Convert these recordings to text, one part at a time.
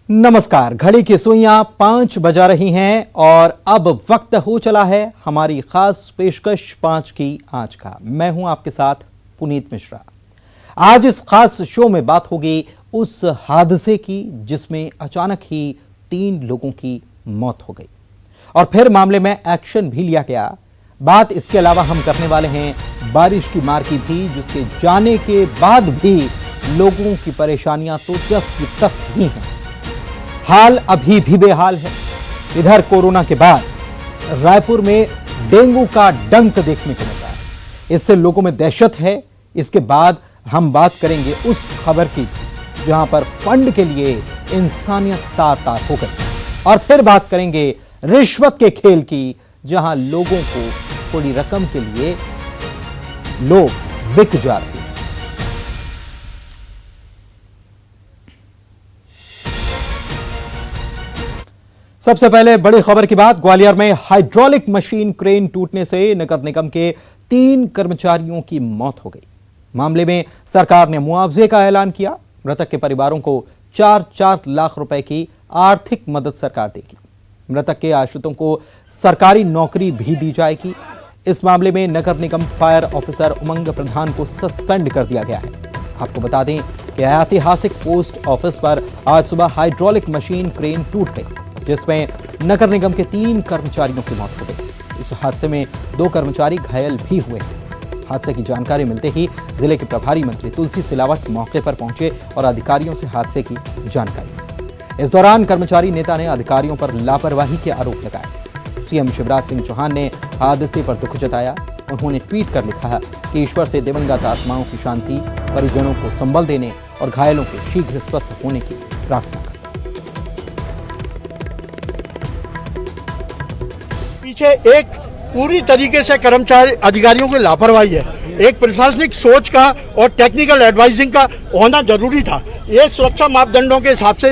नमस्कार। घड़ी की सुइयां 5 बजा रही हैं और अब वक्त हो चला है हमारी खास पेशकश 5 की आज का। मैं हूं आपके साथ पुनीत मिश्रा। आज इस खास शो में बात होगी उस हादसे की जिसमें अचानक ही 3 लोगों की मौत हो गई और फिर मामले में एक्शन भी लिया गया। बात इसके अलावा हम करने वाले हैं बारिश की मार की भी, जिसके जाने के बाद भी लोगों की परेशानियां तो जस की तस ही हैं। हाल अभी भी बेहाल है। इधर कोरोना के बाद रायपुर में डेंगू का डंक देखने को मिला है। इससे लोगों में दहशत है। इसके बाद हम बात करेंगे उस खबर की जहां पर फंड के लिए इंसानियत तार तार हो गई और फिर बात करेंगे रिश्वत के खेल की, जहां लोगों को थोड़ी रकम के लिए लोग बिक जाते हैं। सबसे पहले बड़ी खबर की बात, ग्वालियर में हाइड्रोलिक मशीन क्रेन टूटने से नगर निगम के 3 कर्मचारियों की मौत हो गई। मामले में सरकार ने मुआवजे का ऐलान किया। मृतक के परिवारों को 4-4 लाख रुपए की आर्थिक मदद सरकार देगी। मृतक के आश्रितों को सरकारी नौकरी भी दी जाएगी। इस मामले में नगर निगम फायर ऑफिसर उमंग प्रधान को सस्पेंड कर दिया गया है। आपको बता दें कि ऐतिहासिक पोस्ट ऑफिस पर आज सुबह हाइड्रोलिक मशीन क्रेन टूट गई, जिसमें नगर निगम के 3 कर्मचारियों की मौत हो गई। इस हादसे में 2 कर्मचारी घायल भी हुए हैं। हादसे की जानकारी मिलते ही जिले के प्रभारी मंत्री तुलसी सिलावट मौके पर पहुंचे और अधिकारियों से हादसे की जानकारी ली। इस दौरान कर्मचारी नेता ने अधिकारियों पर लापरवाही के आरोप लगाए। सीएम शिवराज सिंह चौहान ने हादसे पर दुख जताया। उन्होंने ट्वीट कर लिखा कि ईश्वर से दिवंगत आत्माओं की शांति, परिजनों को संबल देने और घायलों के शीघ्र स्वस्थ होने की प्रार्थना करता। पीछे एक पूरी तरीके से कर्मचारी अधिकारियों की लापरवाही है। एक प्रशासनिक सोच का और टेक्निकल एडवाइजिंग का होना जरूरी था। ये सुरक्षा मापदंडों के हिसाब से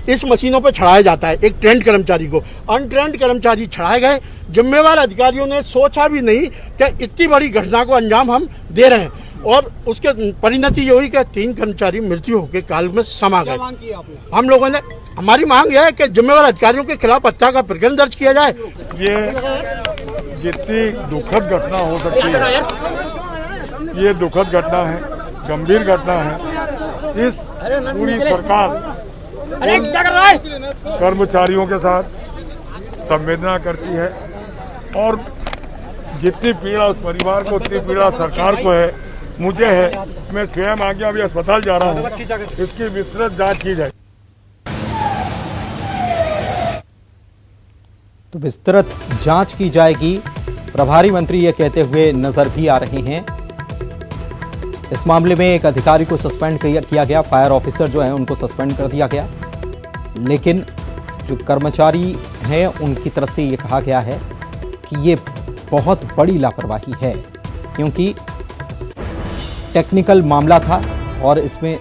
इस मशीनों पे चढ़ाया जाता है। एक ट्रेंड कर्मचारी को अनट्रेंड कर्मचारी चढ़ाए गए। जिम्मेवार अधिकारियों ने सोचा भी नहीं कि इतनी बड़ी घटना को अंजाम हम दे रहे हैं और उसके परिणति ये हुई कि 3 कर्मचारी मृत्यु होकर काल में समा गए। हम लोगों ने हमारी मांग है कि जिम्मेवार अधिकारियों के खिलाफ हत्या का प्रकरण दर्ज किया जाए। ये जितनी दुखद घटना हो सकती है, ये दुखद घटना है, गंभीर घटना है। इस पूरी सरकार कर्मचारियों के साथ संवेदना करती है और जितनी पीड़ा उस परिवार को, उतनी पीड़ा सरकार को है, मुझे है। मैं स्वयं आगे अभी अस्पताल जा रहा हूँ, इसकी विस्तृत जांच की जाए। तो विस्तृत जांच की जाएगी, प्रभारी मंत्री ये कहते हुए नजर भी आ रहे हैं। इस मामले में एक अधिकारी को सस्पेंड किया गया। फायर ऑफिसर जो है उनको सस्पेंड कर दिया गया, लेकिन जो कर्मचारी हैं उनकी तरफ से ये कहा गया है कि ये बहुत बड़ी लापरवाही है, क्योंकि टेक्निकल मामला था और इसमें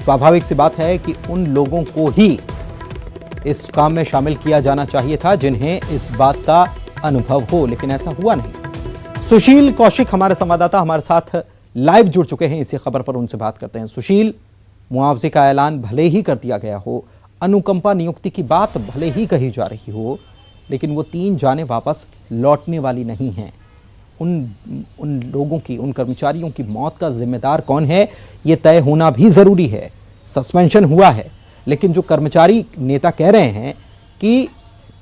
स्वाभाविक सी बात है कि उन लोगों को ही इस काम में शामिल किया जाना चाहिए था जिन्हें इस बात का अनुभव हो, लेकिन ऐसा हुआ नहीं। सुशील कौशिक हमारे संवाददाता हमारे साथ लाइव जुड़ चुके हैं इसी खबर पर, उनसे बात करते हैं। सुशील, मुआवजे का ऐलान भले ही कर दिया गया हो, अनुकंपा नियुक्ति की बात भले ही कही जा रही हो, लेकिन वो 3 जानें वापस लौटने वाली नहीं हैं। उन लोगों की, उन कर्मचारियों की मौत का जिम्मेदार कौन है, ये तय होना भी जरूरी है। सस्पेंशन हुआ है, लेकिन जो कर्मचारी नेता कह रहे हैं कि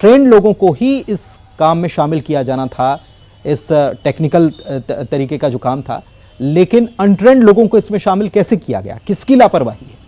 ट्रेंड लोगों को ही इस काम में शामिल किया जाना था, इस टेक्निकल तरीके का जो काम था, लेकिन अनट्रेंड लोगों को इसमें शामिल कैसे किया गया? किसकी लापरवाही है?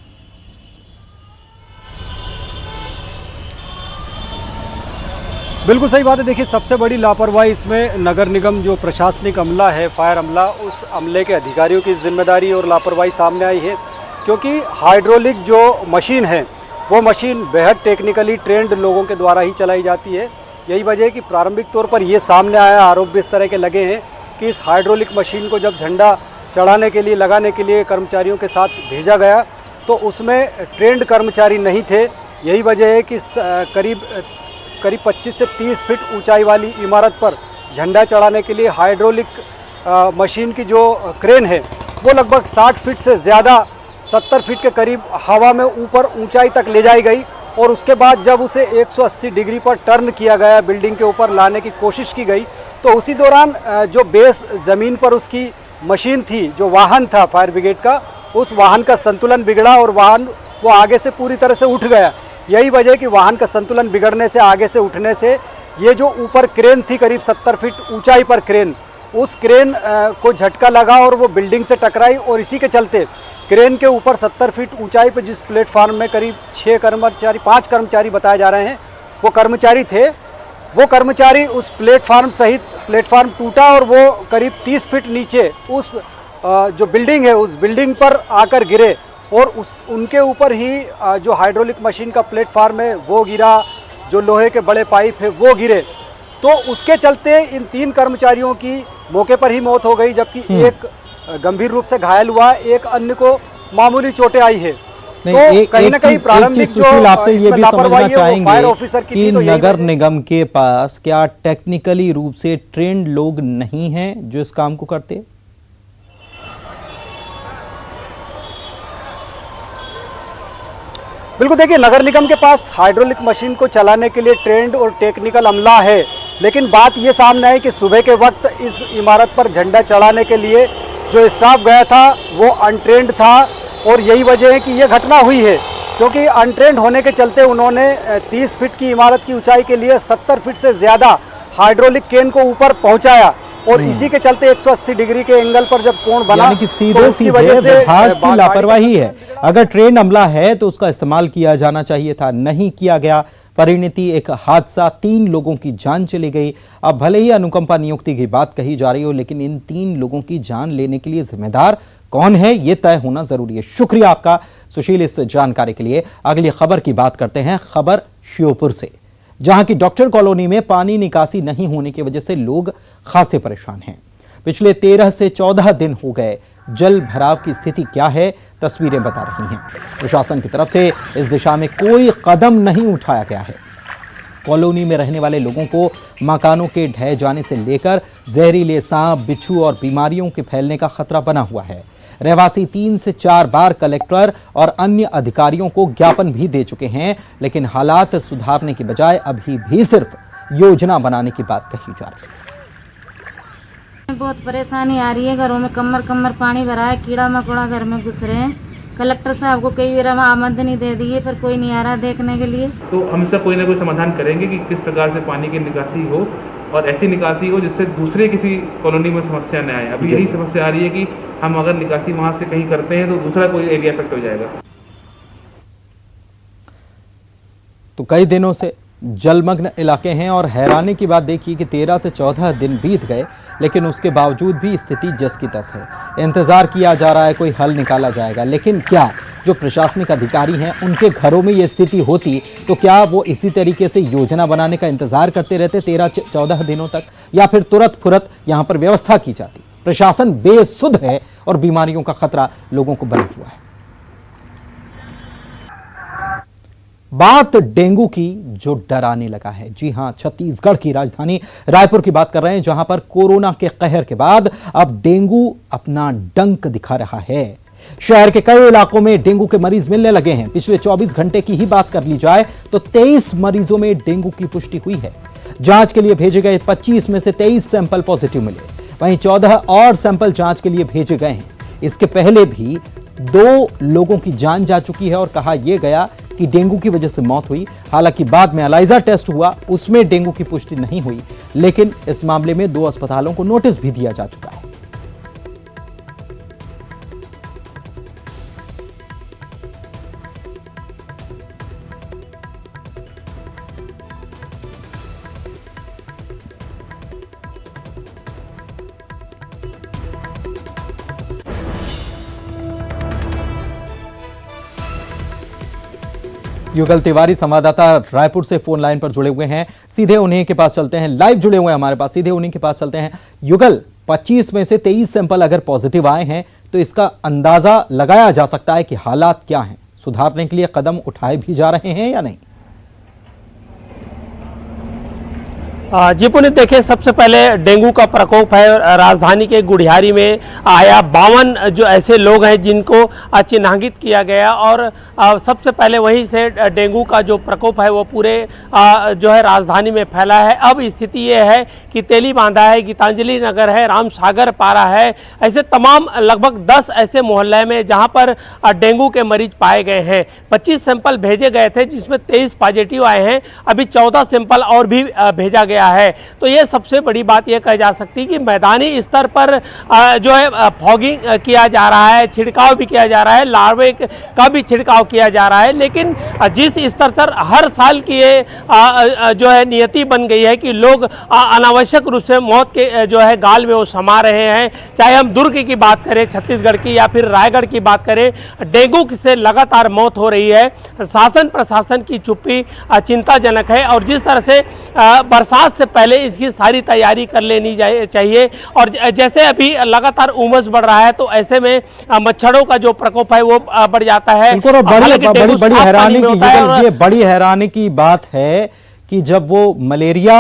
बिल्कुल सही बात है। देखिए, सबसे बड़ी लापरवाही इसमें नगर निगम जो प्रशासनिक अमला है, फायर अमला, उस अमले के अधिकारियों की जिम्मेदारी और लापरवाही सामने आई है, क्योंकि हाइड्रोलिक जो मशीन है वो मशीन बेहद टेक्निकली ट्रेंड लोगों के द्वारा ही चलाई जाती है। यही वजह है कि प्रारंभिक तौर पर ये सामने आया, आरोप भी इस तरह के लगे हैं कि इस हाइड्रोलिक मशीन को जब झंडा चढ़ाने के लिए, लगाने के लिए कर्मचारियों के साथ भेजा गया तो उसमें ट्रेंड कर्मचारी नहीं थे। यही वजह है कि करीब 25 से 30 फीट ऊंचाई वाली इमारत पर झंडा चढ़ाने के लिए हाइड्रोलिक मशीन की जो क्रेन है वो लगभग 60 फीट से ज़्यादा 70 फीट के करीब हवा में ऊपर ऊंचाई तक ले जाई गई और उसके बाद जब उसे 180 डिग्री पर टर्न किया गया, बिल्डिंग के ऊपर लाने की कोशिश की गई, तो उसी दौरान जो बेस ज़मीन पर उसकी मशीन थी, जो वाहन था फायर ब्रिगेड का, उस वाहन का संतुलन बिगड़ा और वाहन वो आगे से पूरी तरह से उठ गया। यही वजह कि वाहन का संतुलन बिगड़ने से, आगे से उठने से, ये जो ऊपर क्रेन थी करीब 70 फीट ऊंचाई पर क्रेन, उस क्रेन को झटका लगा और वो बिल्डिंग से टकराई और इसी के चलते क्रेन के ऊपर 70 फीट ऊंचाई पर जिस प्लेटफार्म में करीब 5 कर्मचारी बताए जा रहे हैं वो कर्मचारी थे, वो कर्मचारी उस प्लेटफार्म सहित प्लेटफार्म टूटा और वो करीब 30 फीट नीचे उस जो बिल्डिंग है उस बिल्डिंग पर आकर गिरे और उनके ऊपर ही जो हाइड्रोलिक मशीन का प्लेटफार्म है वो गिरा, जो लोहे के बड़े पाइप है वो गिरे। तो उसके चलते इन 3 कर्मचारियों की मौके पर ही मौत हो गई, जबकि एक गंभीर रूप से घायल हुआ, एक अन्य को मामूली चोटें आई है। नहीं, तो कहीं ना कहीं प्रारंभिक सुशील, आपसे ये भी समझना चाहेंगे कि नगर निगम के पास क्या टेक्निकली रूप से ट्रेंड लोग नहीं हैं जो इस काम को करते हैं? बिल्कुल, देखिए नगर निगम के पास हाइड्रोलिक मशीन को चलाने के लिए ट्रेंड और टेक्निकल अमला है, लेकिन बात ये सामने आई कि सुबह के वक्त इस इमारत पर झंडा चढ़ाने के लिए जो स्टाफ गया था वो अनट्रेंड था और यही वजह है कि ये घटना हुई है, क्योंकि अनट्रेंड होने के चलते उन्होंने 30 फीट की इमारत की ऊंचाई के लिए 70 फीट से ज़्यादा हाइड्रोलिक केन को ऊपर पहुंचाया और इसी के चलते 180 डिग्री के एंगल पर जब कोण बना, यानी कि सीधे विभाग की लापरवाही है। अगर ट्रेन अमला है तो उसका इस्तेमाल किया जाना चाहिए था, नहीं किया गया। परिणति एक हादसा, 3 लोगों की जान चली गई। अब भले ही अनुकंपा नियुक्ति की बात कही जा रही हो, लेकिन इन 3 लोगों की जान लेने के लिए जिम्मेदार कौन है ये तय होना जरूरी है। शुक्रिया आपका सुशील इस जानकारी के लिए। अगली खबर की बात करते हैं, खबर श्योपुर से, जहां की डॉक्टर कॉलोनी में पानी निकासी नहीं होने की वजह से लोग खासे परेशान हैं। पिछले 13 से 14 दिन हो गए। जल भराव की स्थिति क्या है, तस्वीरें बता रही हैं। प्रशासन की तरफ से इस दिशा में कोई कदम नहीं उठाया गया है। कॉलोनी में रहने वाले लोगों को मकानों के ढह जाने से लेकर जहरीले सांप, बिच्छू और बीमारियों के फैलने का खतरा बना हुआ है। रहवासी 3 से 4 बार कलेक्टर और अन्य अधिकारियों को ज्ञापन भी दे चुके हैं, लेकिन हालात सुधारने की बजाय अभी भी सिर्फ योजना बनाने की बात कही जा रही है। बहुत परेशानी आ रही है, घरों में कमर पानी भरा है, कीड़ा मकोड़ा घर में घुस रहे हैं। कलेक्टर साहब को कई बार आमदनी दे दी है पर कोई नहीं आ रहा देखने के लिए। तो हम इसका कोई ना कोई समाधान करेंगे कि किस प्रकार से पानी की निकासी हो और ऐसी निकासी हो जिससे दूसरे किसी कॉलोनी में समस्या न आए। अभी यही समस्या आ रही है कि हम अगर निकासी वहां से कहीं करते हैं तो दूसरा कोई एरिया इफेक्ट हो जाएगा। तो कई दिनों से जलमग्न इलाके हैं और हैरानी की बात देखिए कि 13 से 14 दिन बीत गए, लेकिन उसके बावजूद भी स्थिति जस की तस है। इंतजार किया जा रहा है कोई हल निकाला जाएगा, लेकिन क्या जो प्रशासनिक अधिकारी हैं उनके घरों में ये स्थिति होती तो क्या वो इसी तरीके से योजना बनाने का इंतजार करते रहते 13-14 दिनों तक, या फिर तुरंत फुरत यहाँ पर व्यवस्था की जाती? प्रशासन बेसुध है और बीमारियों का खतरा लोगों को बना हुआ है। बात डेंगू की जो डराने लगा है। जी हां, छत्तीसगढ़ की राजधानी रायपुर की बात कर रहे हैं, जहां पर कोरोना के कहर के बाद अब डेंगू अपना डंक दिखा रहा है। शहर के कई इलाकों में डेंगू के मरीज मिलने लगे हैं। पिछले 24 घंटे की ही बात कर ली जाए तो 23 मरीजों में डेंगू की पुष्टि हुई है। जांच के लिए भेजे गए 25 में से 23 सैंपल पॉजिटिव मिले, वहीं 14 और सैंपल जांच के लिए भेजे गए हैं। इसके पहले भी 2 लोगों की जान जा चुकी है और कहा यह गया कि डेंगू की वजह से मौत हुई। हालांकि बाद में एलाइजा टेस्ट हुआ, उसमें डेंगू की पुष्टि नहीं हुई, लेकिन इस मामले में 2 अस्पतालों को नोटिस भी दिया जा चुका है। युगल तिवारी संवाददाता रायपुर से फोन लाइन पर जुड़े हुए हैं, सीधे उन्हीं के पास चलते हैं। लाइव जुड़े हुए हैं हमारे पास, सीधे उन्हीं के पास चलते हैं। युगल, 25 में से 23 सैंपल अगर पॉजिटिव आए हैं तो इसका अंदाजा लगाया जा सकता है कि हालात क्या हैं? सुधारने के लिए कदम उठाए भी जा रहे हैं या नहीं? जी पुनीत, देखिए सबसे पहले डेंगू का प्रकोप है राजधानी के गुढ़ियारी में आया। 52 जो ऐसे लोग हैं जिनको चिन्हांकित किया गया और सबसे पहले वहीं से डेंगू का जो प्रकोप है वो पूरे जो है राजधानी में फैला है। अब स्थिति ये है कि तेली बांधा है, गीतांजलि नगर है, राम सागर पारा है, ऐसे तमाम लगभग 10 ऐसे मोहल्ले में जहां पर डेंगू के मरीज पाए गए हैं। 25 सैंपल भेजे गए थे जिसमें 23 पॉजिटिव आए हैं। अभी 14 सैंपल और भी भेजा गया है। तो ये सबसे बड़ी बात ये कही जा सकती है कि मैदानी स्तर पर जो है फॉगिंग किया जा रहा है, छिड़काव भी किया जा रहा है, लार्वे का भी छिड़काव किया जा रहा है। लेकिन जिस स्तर पर हर साल की ये जो है नियति बन गई है कि लोग अनावश्यक रूप से मौत के जो है गाल में वो समा रहे हैं, चाहे हम दुर्ग की बात करें, छत्तीसगढ़ की, या फिर रायगढ़ की बात करें, डेंगू से लगातार मौत हो रही है। शासन प्रशासन की चुप्पी चिंताजनक है और जिस तरह से बरसात से पहले इसकी सारी तैयारी कर लेनी चाहिए और जैसे अभी लगातार उमस बढ़ रहा है तो ऐसे में मच्छरों का जो प्रकोप है वो बढ़ जाता है। ये बड़ी हैरानी की बात है कि जब वो मलेरिया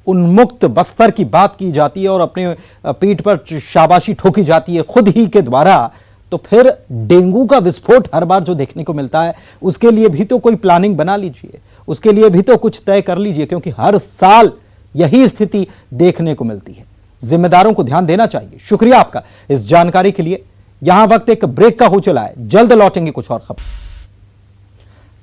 उन्मुक्त बस्तर की बात की जाती है और अपने पीठ पर शाबाशी ठोकी जाती है खुद ही के द्वारा, तो फिर डेंगू का विस्फोट हर बार जो देखने को मिलता है उसके लिए भी तो कोई प्लानिंग बना लीजिए, उसके लिए भी तो कुछ तय कर लीजिए, क्योंकि हर साल यही स्थिति देखने को मिलती है। जिम्मेदारों को ध्यान देना चाहिए। शुक्रिया आपका इस जानकारी के लिए। यहां वक्त एक ब्रेक का हो चला है, जल्द लौटेंगे कुछ और खबर।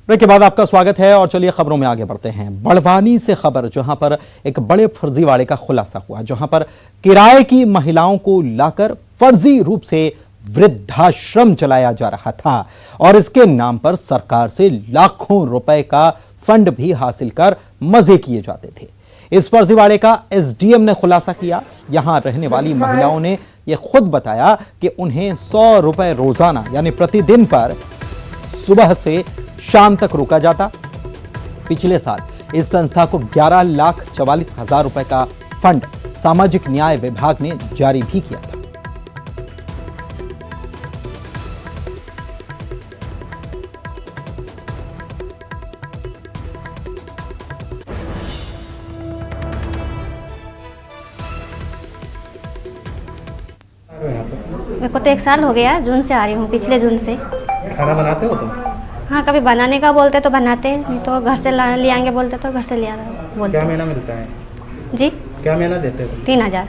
ब्रेक के बाद आपका स्वागत है और चलिए खबरों में आगे बढ़ते हैं। बड़वानी से खबर, जहां पर एक बड़े फर्जीवाड़े का खुलासा हुआ, जहां पर किराए की महिलाओं को लाकर फर्जी रूप से वृद्धाश्रम चलाया जा रहा था और इसके नाम पर सरकार से लाखों रुपए का फंड भी हासिल कर मजे किए जाते थे। इस फर्जीवाड़े का एसडीएम ने खुलासा किया। यहां रहने वाली महिलाओं ने यह खुद बताया कि उन्हें 100 रुपए रोजाना यानी प्रतिदिन पर सुबह से शाम तक रोका जाता। पिछले साल इस संस्था को 11,44,000 रुपए का फंड सामाजिक न्याय विभाग ने जारी भी किया था। मेरे को तो 1 साल हो गया, जून से आ रही हूँ, पिछले जून से। खाना बनाते हो तुम? हाँ, कभी बनाने का बोलते तो बनाते, नहीं तो घर से ले आएंगे बोलते तो घर से ले बोलते। क्या महीना मिलता है जी? क्या महीना देते हो? 3,000।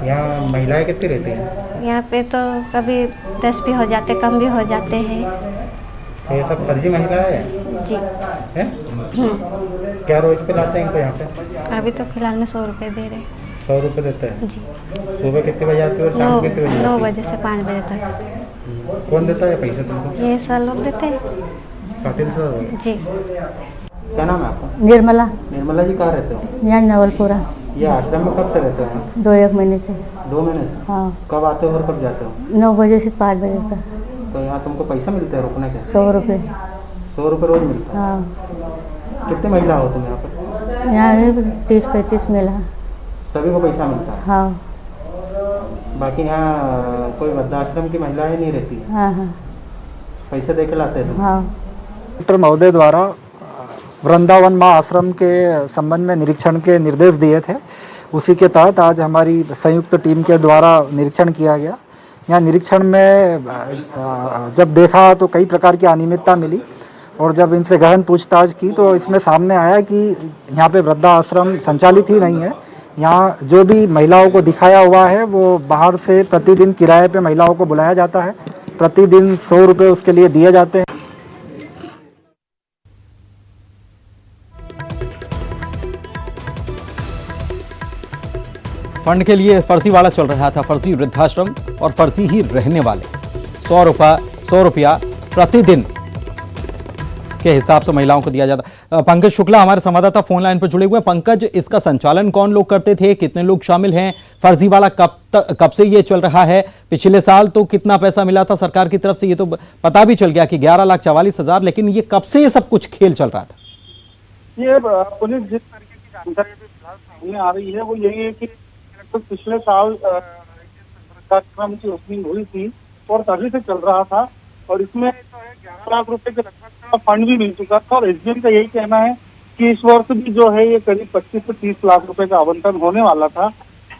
यहाँ महिलाएं कितनी रहती हैं? यहाँ पे तो कभी 10 भी हो जाते, कम भी हो जाते हैं। ये सब फर्जी महिला है जी है? क्या रोज पे लाते हैं इनको यहाँ पे? अभी तो फिलहाल में 100 रुपये दे रहे। 100 रुपये देते हैं जी। सुबह कितने बजे आते हो और शाम कितने बजे? 9 बजे से 5 बजे तक। कौन देता है पैसे तुमको? ये सर लोग देते हैं जी। क्या नाम है आपका? निर्मला। निर्मला जी कहाँ रहते हो? यहाँ नवलपुरा। ये आश्रम में कब से रहते हो? 2-1 महीने से। 2 महीने से? हाँ। कब आते हो और कब जाते हो? 9 बजे से 5 बजे तक। तो यहाँ तुमको पैसा मिलता है रुकने के? 100 रुपये। 100 रुपये रोज मिलता है? हाँ। कितने महिला हो तुम यहाँ पर? यहाँ 30-35 महिला। सभी को पैसा मिलता है? हाँ। बाकी यहाँ कोई वृद्धाश्रम की महिलाएं नहीं रहती? हाँ हाँ। पैसे दे के लाते हैं? हाँ। डॉक्टर महोदय द्वारा वृंदावन माँ आश्रम के संबंध में निरीक्षण के निर्देश दिए थे, उसी के तहत आज हमारी संयुक्त टीम के द्वारा निरीक्षण किया गया। यहाँ निरीक्षण में जब देखा तो कई प्रकार की अनियमितता मिली और जब इनसे गहन पूछताछ की तो इसमें सामने आया कि यहाँ पे वृद्धाश्रम संचालित ही नहीं है। यहाँ जो भी महिलाओं को दिखाया हुआ है वो बाहर से प्रतिदिन किराए पे महिलाओं को बुलाया जाता है, प्रतिदिन 100 रुपये उसके लिए दिए जाते हैं। फंड के लिए फर्जीवाड़ा चल रहा था, फर्जी वृद्धाश्रम और फर्जी ही रहने वाले। 100 रुपया प्रतिदिन के हिसाब से महिलाओं को दिया जाता। पंकज शुक्ला हमारे संवाददाता फोन लाइन पर जुड़े हुए हैं। पंकज, इसका संचालन कौन लोग करते थे, कितने लोग शामिल हैं, फर्जीवाड़ा कब से ये चल रहा है? पिछले साल तो कितना पैसा मिला था सरकार की तरफ से, ये तो पता भी चल गया कि 11,44,000, लेकिन ये कब से ये सब कुछ खेल चल रहा था? ये पुलिस जिस तरीके की जानकारी फिलहाल सामने आ रही है वो यही है कि पिछले साल कार्यक्रम की ओपनिंग हुई थी और तभी से चल रहा था और इसमें 11 लाख रुपए के लगभग का फंड भी मिल चुका था और एसडीएम का यही कहना है कि इस वर्ष भी जो है ये करीब 25 से 30 लाख रुपए का आवंटन होने वाला था,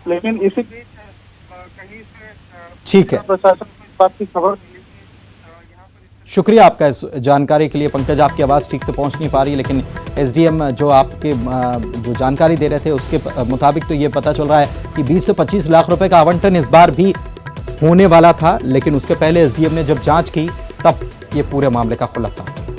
लेकिन इसी बीच कहीं से ठीक है, प्रशासन को इस बात की खबर थी। शुक्रिया आपका इस जानकारी के लिए। पंकज, आपकी आवाज़ ठीक से पहुंच नहीं पा रही, लेकिन एसडीएम जो आपके जो जानकारी दे रहे थे उसके मुताबिक तो ये पता चल रहा है कि 20 से 25 लाख रुपए का आवंटन इस बार भी होने वाला था, लेकिन उसके पहले एसडीएम ने जब जांच की तब ये पूरे मामले का खुलासा हुआ।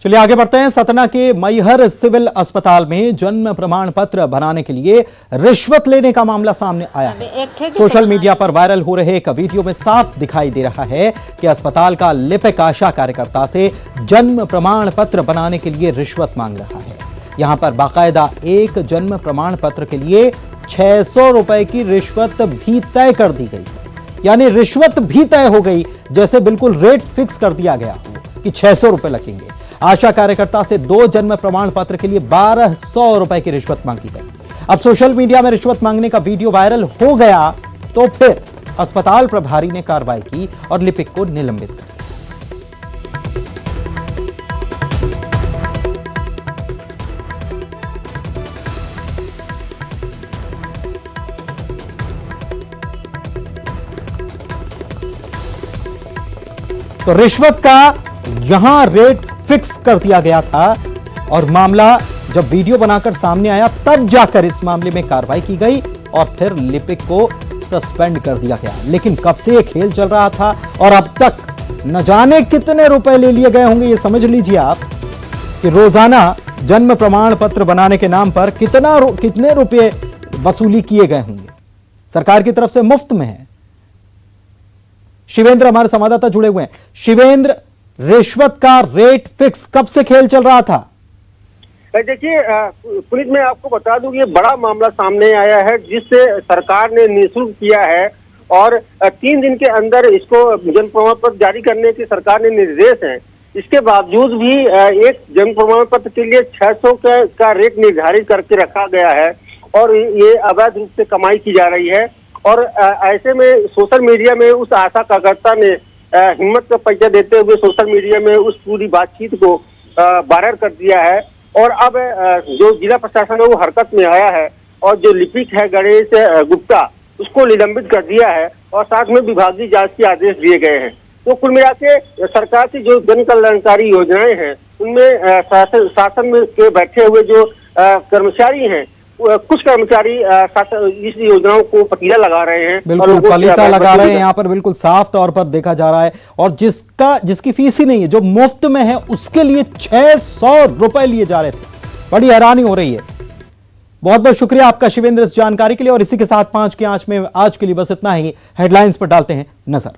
चलिए आगे बढ़ते हैं। सतना के मैहर सिविल अस्पताल में जन्म प्रमाण पत्र बनाने के लिए रिश्वत लेने का मामला सामने आया है। सोशल मीडिया पर वायरल हो रहे एक वीडियो में साफ दिखाई दे रहा है कि अस्पताल का लिपिक आशा कार्यकर्ता से जन्म प्रमाण पत्र बनाने के लिए रिश्वत मांग रहा है। यहां पर बाकायदा एक जन्म प्रमाण पत्र के लिए 600 रुपए की रिश्वत भी तय कर दी गई है। यानी रिश्वत भी तय हो गई, जैसे बिल्कुल रेट फिक्स कर दिया गया हो कि 600 रुपए लगेंगे। आशा कार्यकर्ता से 2 जन्म प्रमाण पत्र के लिए 1200 रुपए की रिश्वत मांगी गई। अब सोशल मीडिया में रिश्वत मांगने का वीडियो वायरल हो गया तो फिर अस्पताल प्रभारी ने कार्रवाई की और लिपिक को निलंबित कर दिया। तो रिश्वत का यहां रेट फिक्स कर दिया गया था और मामला जब वीडियो बनाकर सामने आया तब जाकर इस मामले में कार्रवाई की गई और फिर लिपिक को सस्पेंड कर दिया गया। लेकिन कब से यह खेल चल रहा था और अब तक न जाने कितने रुपए ले लिए गए होंगे। ये समझ लीजिए आप कि रोजाना जन्म प्रमाण पत्र बनाने के नाम पर कितने रुपए वसूली किए गए होंगे। सरकार की तरफ से मुफ्त में है। शिवेंद्र हमारे संवाददाता जुड़े हुए हैं। शिवेंद्र, रिश्वत का रेट फिक्स कब से खेल चल रहा था? देखिए पुलिस में आपको बता दूं कि ये बड़ा मामला सामने आया है जिससे सरकार ने निःशुल्क किया है और 3 दिन के अंदर इसको जन्म प्रमाण पत्र जारी करने के सरकार ने निर्देश है। इसके बावजूद भी एक जन्म प्रमाण पत्र के लिए 600 का रेट निर्धारित करके रखा गया है और ये अवैध रूप से कमाई की जा रही है। और ऐसे में सोशल मीडिया में उस आशा कार्यकर्ता ने हिम्मत का परिचय देते हुए सोशल मीडिया में उस पूरी बातचीत को वायरल कर दिया है और अब जो जिला प्रशासन है वो हरकत में आया है और जो लिपिक है गणेश गुप्ता उसको निलंबित कर दिया है और साथ में विभागीय जांच के आदेश दिए गए हैं। तो कुल मिला के सरकार की जो जन कल्याणकारी योजनाएं हैं उनमें शासन में के बैठे हुए जो कर्मचारी हैं, कुछ कर्मचारी इस योजनाओं को पतीला लगा रहे हैं, बिल्कुल पलीता लगा रहे हैं। यहाँ पर बिल्कुल साफ तौर पर देखा जा रहा है और जिसकी फीस ही नहीं है, जो मुफ्त में है, उसके लिए 600 रुपए लिए जा रहे थे। बड़ी हैरानी हो रही है। बहुत बहुत शुक्रिया आपका शिवेंद्र इस जानकारी के लिए। और इसी के साथ 5 की आंच में आज के लिए बस इतना ही। हेडलाइंस पर डालते हैं नजर।